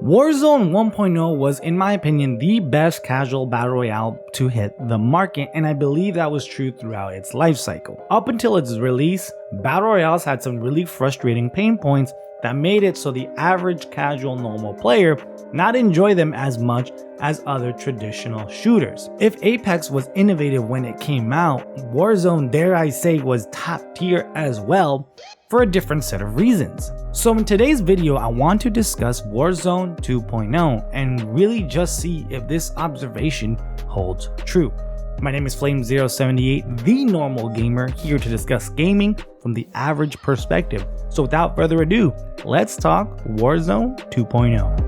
Warzone 1.0 was, in my opinion, the best casual battle royale to hit the market, and I believe that was true throughout its life cycle. Up until its release, battle royales had some really frustrating pain points that made it so the average casual normal player not enjoy them as much as other traditional shooters. If Apex was innovative when it came out, Warzone, dare I say, was top tier as well, for a different set of reasons. So in today's video, I want to discuss Warzone 2.0 and really just see if this observation holds true. My name is Flame078, the normal gamer, here to discuss gaming from the average perspective. So without further ado, let's talk Warzone 2.0.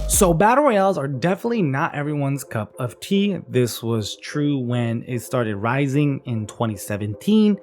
So battle royales are definitely not everyone's cup of tea. This was true when it started rising in 2017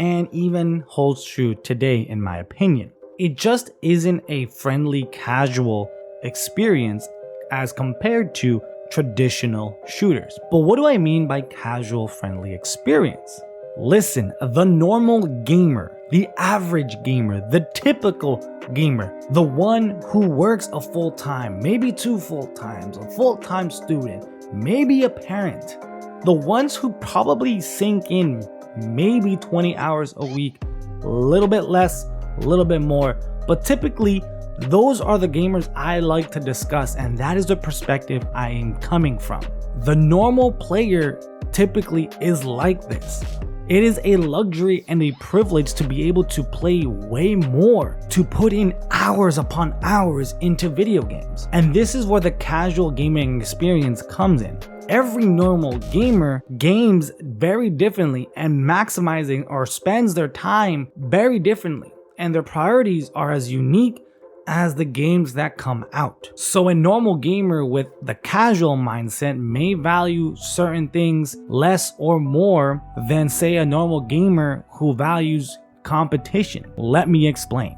and even holds true today in my opinion. It just isn't a friendly casual experience as compared to traditional shooters. But what do I mean by casual friendly experience? Listen, the normal gamer, the average gamer, the typical gamer, the one who works a full-time, maybe 2 full-times, a full-time student, maybe a parent, the ones who probably sink in maybe 20 hours a week, a little bit less, a little bit more, but typically those are the gamers I like to discuss, and that is the perspective I am coming from. The normal player typically is like this. It is a luxury and a privilege to be able to play way more, to put in hours upon hours into video games. And this is where the casual gaming experience comes in. Every normal gamer games very differently and maximizing or spends their time very differently, and their priorities are as unique as the games that come out. So a normal gamer with the casual mindset may value certain things less or more than, say, a normal gamer who values competition. Let me explain.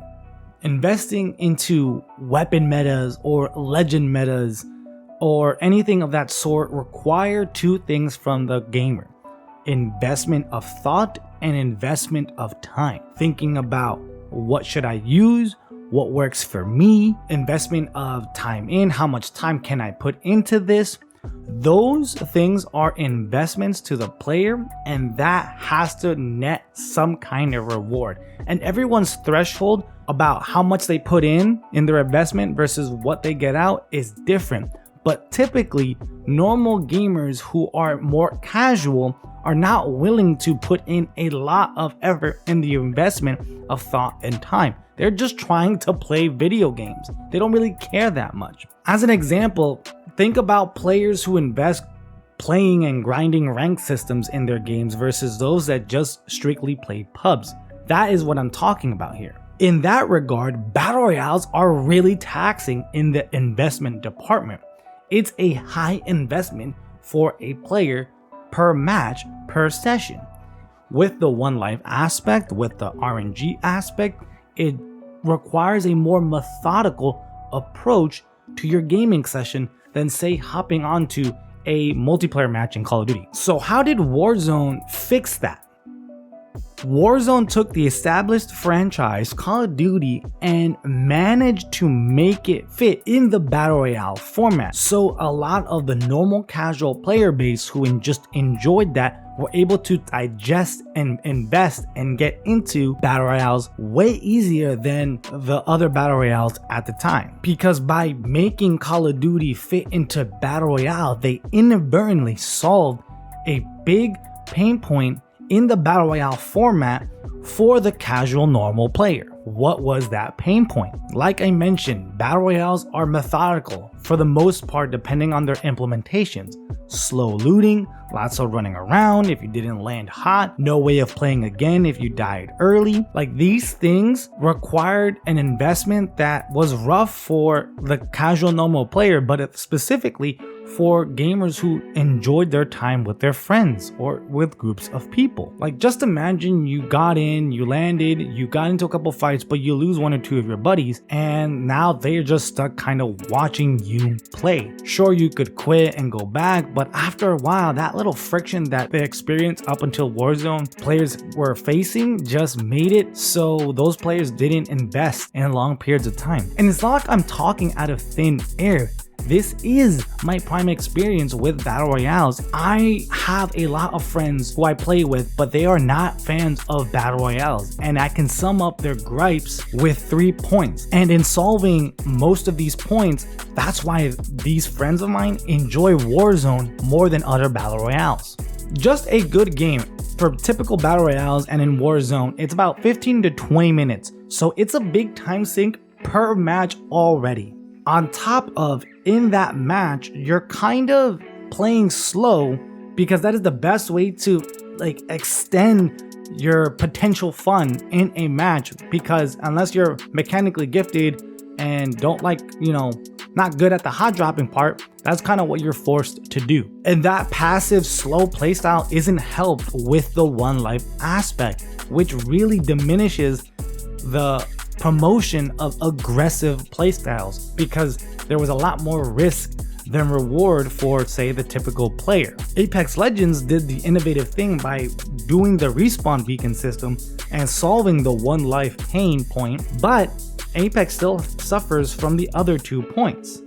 Investing into weapon metas or legend metas or anything of that sort require 2 things from the gamer: investment of thought and investment of time. Thinking about what should I use, what works for me, investment of time in, how much time can I put into this. Those things are investments to the player, and that has to net some kind of reward. And everyone's threshold about how much they put in their investment versus what they get out is different. But typically, normal gamers who are more casual are not willing to put in a lot of effort in the investment of thought and time. They're just trying to play video games. They don't really care that much. As an example, think about players who invest playing and grinding rank systems in their games versus those that just strictly play pubs. That is what I'm talking about here. In that regard, battle royales are really taxing in the investment department. It's a high investment for a player per match, per session. With the one life aspect, with the RNG aspect, it requires a more methodical approach to your gaming session than, say, hopping onto a multiplayer match in Call of Duty. So how did Warzone fix that? Warzone took the established franchise Call of Duty and managed to make it fit in the battle royale format. So a lot of the normal casual player base who just enjoyed that were able to digest and invest and get into battle royales way easier than the other battle royales at the time. Because by making Call of Duty fit into battle royale, they inadvertently solved a big pain point in the battle royale format for the casual normal player. What was that pain point? Like I mentioned, battle royales are methodical for the most part, depending on their implementations. Slow looting, lots of running around if you didn't land hot, no way of playing again if you died early. Like, these things required an investment that was rough for the casual normal player, but it specifically for gamers who enjoyed their time with their friends or with groups of people. Like, just imagine you got in, you landed, you got into a couple fights, but you lose one or two of your buddies, and now they're just stuck kind of watching you play. Sure, you could quit and go back, but after a while, that little friction that they experienced up until Warzone players were facing just made it so those players didn't invest in long periods of time. And it's not like I'm talking out of thin air. This is my prime experience with battle royales. I have a lot of friends who I play with, but they are not fans of battle royales, and I can sum up their gripes with 3 points. And in solving most of these points, that's why these friends of mine enjoy Warzone more than other battle royales. Just a good game. For typical battle royales and in Warzone, it's about 15 to 20 minutes, so it's a big time sink per match already. On top of, in that match, you're kind of playing slow because that is the best way to extend your potential fun in a match, because unless you're mechanically gifted and don't not good at the hot dropping part, that's kind of what you're forced to do. And that passive slow playstyle isn't helped with the one life aspect, which really diminishes the promotion of aggressive playstyles, because there was a lot more risk than reward for, say, the typical player. Apex Legends did the innovative thing by doing the respawn beacon system and solving the one life pain point, but Apex still suffers from the other 2 points.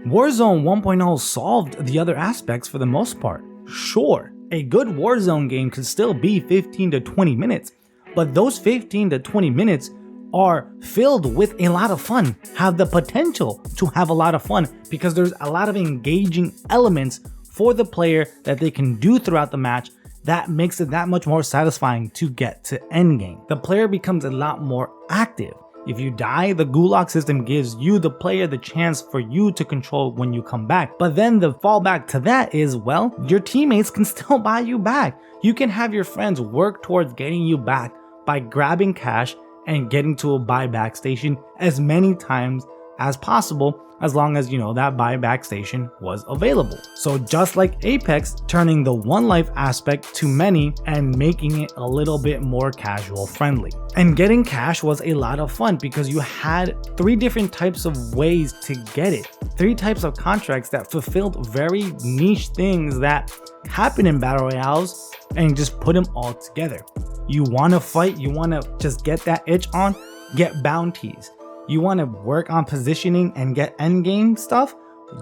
Warzone 1.0 solved the other aspects for the most part. Sure, a good Warzone game could still be 15 to 20 minutes, but those 15 to 20 minutes are filled with a lot of fun, have the potential to have a lot of fun, because there's a lot of engaging elements for the player that they can do throughout the match that makes it that much more satisfying to get to endgame. The player becomes a lot more active. If you die, the gulag system gives you, the player, the chance for you to control when you come back. But then the fallback to that is, well, your teammates can still buy you back. You can have your friends work towards getting you back by grabbing cash and getting to a buyback station as many times as possible, as long as that buyback station was available. So just like Apex, turning the one life aspect to many and making it a little bit more casual friendly. And getting cash was a lot of fun because you had 3 different types of ways to get it. 3 types of contracts that fulfilled very niche things that happen in battle royales, and just put them all together. You want to fight, you want to just get that itch on, get bounties. You want to work on positioning and get endgame stuff,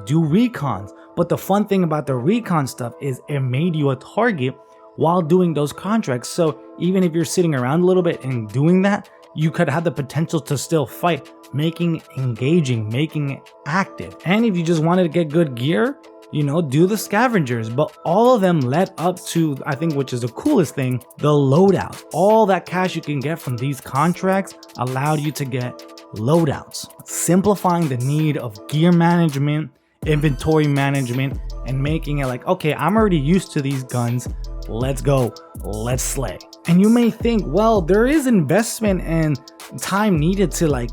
do recons. But the fun thing about the recon stuff is it made you a target while doing those contracts. So even if you're sitting around a little bit and doing that, you could have the potential to still fight, making it engaging, making it active. And if you just wanted to get good gear, do the scavengers. But all of them led up to, I think, which is the coolest thing, the loadout. All that cash you can get from these contracts allowed you to get loadouts, simplifying the need of gear management, inventory management, and making it like, okay, I'm already used to these guns, let's go, let's slay. And you may think, well, there is investment and time needed to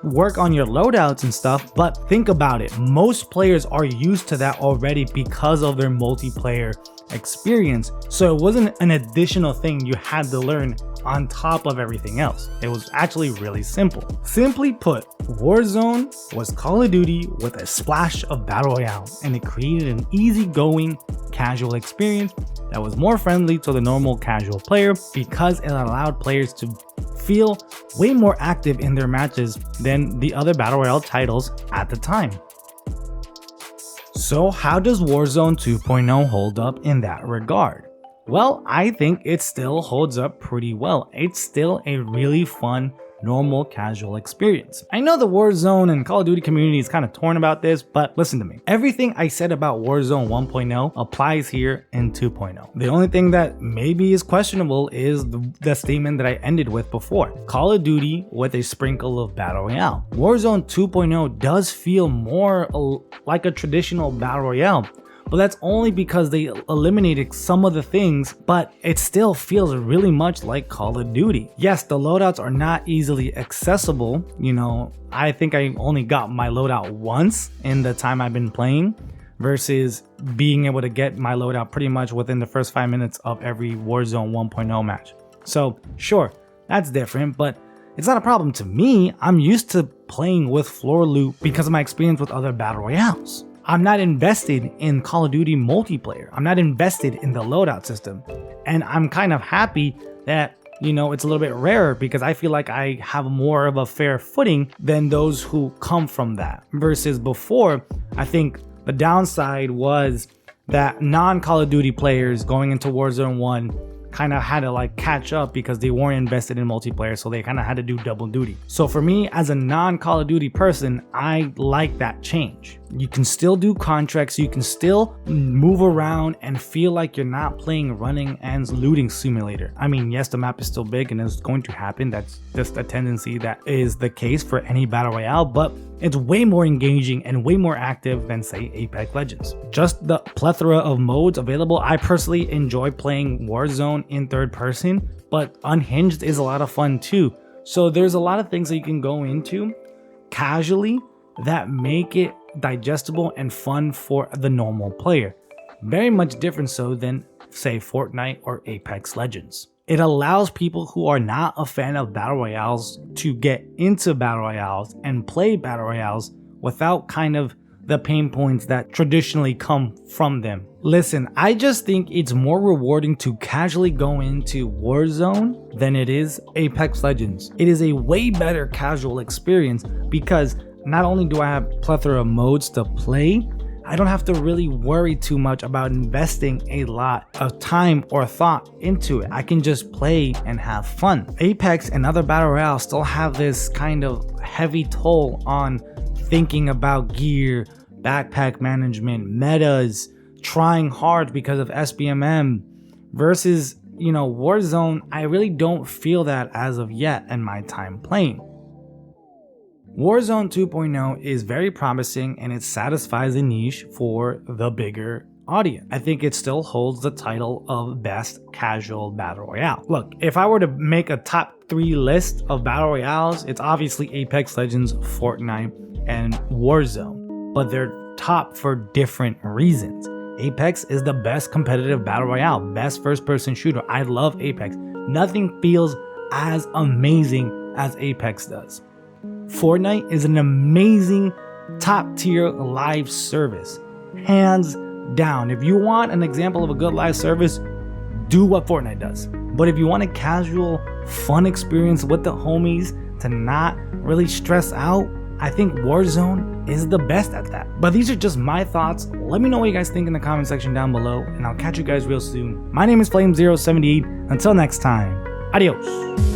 work on your loadouts and stuff, but think about it. Most players are used to that already because of their multiplayer experience. So it wasn't an additional thing you had to learn on top of everything else. It was actually really simple. Simply put, Warzone was Call of Duty with a splash of battle royale, and it created an easygoing, casual experience that was more friendly to the normal casual player because it allowed players to feel way more active in their matches than the other battle royale titles at the time. So how does Warzone 2.0 hold up in that regard? Well, I think it still holds up pretty well. It's still a really fun, normal, casual experience. I know the Warzone and Call of Duty community is kind of torn about this, but listen to me. Everything I said about Warzone 1.0 applies here in 2.0. The only thing that maybe is questionable is the statement that I ended with before. Call of Duty with a sprinkle of Battle Royale. Warzone 2.0 does feel more like a traditional Battle Royale, but that's only because they eliminated some of the things, but it still feels really much like Call of Duty. Yes, the loadouts are not easily accessible. I think I only got my loadout once in the time I've been playing, versus being able to get my loadout pretty much within the first 5 minutes of every Warzone 1.0 match. So sure, that's different, but it's not a problem to me. I'm used to playing with floor loot because of my experience with other battle royales. I'm not invested in Call of Duty multiplayer. I'm not invested in the loadout system. And I'm kind of happy that, you know, it's a little bit rarer because I feel like I have more of a fair footing than those who come from that. Versus before, I think the downside was that non-Call of Duty players going into Warzone 1 kind of had to like catch up because they weren't invested in multiplayer, so they kind of had to do double duty. So for me as a non-Call of Duty person, I like that change. You can still do contracts, you can still move around and feel like you're not playing running and looting simulator. I mean, yes, the map is still big and it's going to happen. That's just a tendency that is the case for any battle royale, but it's way more engaging and way more active than, say, Apex Legends. Just the plethora of modes available. I personally enjoy playing Warzone in third person, but Unhinged is a lot of fun too. So there's a lot of things that you can go into casually that make it digestible and fun for the normal player. Very much different so than, say, Fortnite or Apex Legends. It allows people who are not a fan of battle royales to get into battle royales and play battle royales without kind of the pain points that traditionally come from them. Listen, I just think it's more rewarding to casually go into Warzone than it is Apex Legends. It is a way better casual experience because not only do I have a plethora of modes to play, I don't have to really worry too much about investing a lot of time or thought into it. I can just play and have fun. Apex and other battle royales still have this kind of heavy toll on thinking about gear, backpack management, metas, trying hard because of SBMM versus, you know, Warzone. I really don't feel that as of yet in my time playing. Warzone 2.0 is very promising and it satisfies a niche for the bigger audience. I think it still holds the title of best casual battle royale. Look, if I were to make a top 3 list of battle royales, it's obviously Apex Legends, Fortnite, and Warzone, but they're top for different reasons. Apex is the best competitive battle royale, best first-person shooter. I love Apex. Nothing feels as amazing as Apex does. Fortnite is an amazing top-tier live service, hands down. If you want an example of a good live service, do what Fortnite does. But if you want a casual, fun experience with the homies to not really stress out, I think Warzone is the best at that. But these are just my thoughts. Let me know what you guys think in the comment section down below, and I'll catch you guys real soon. My name is Flame078. Until next time, adios.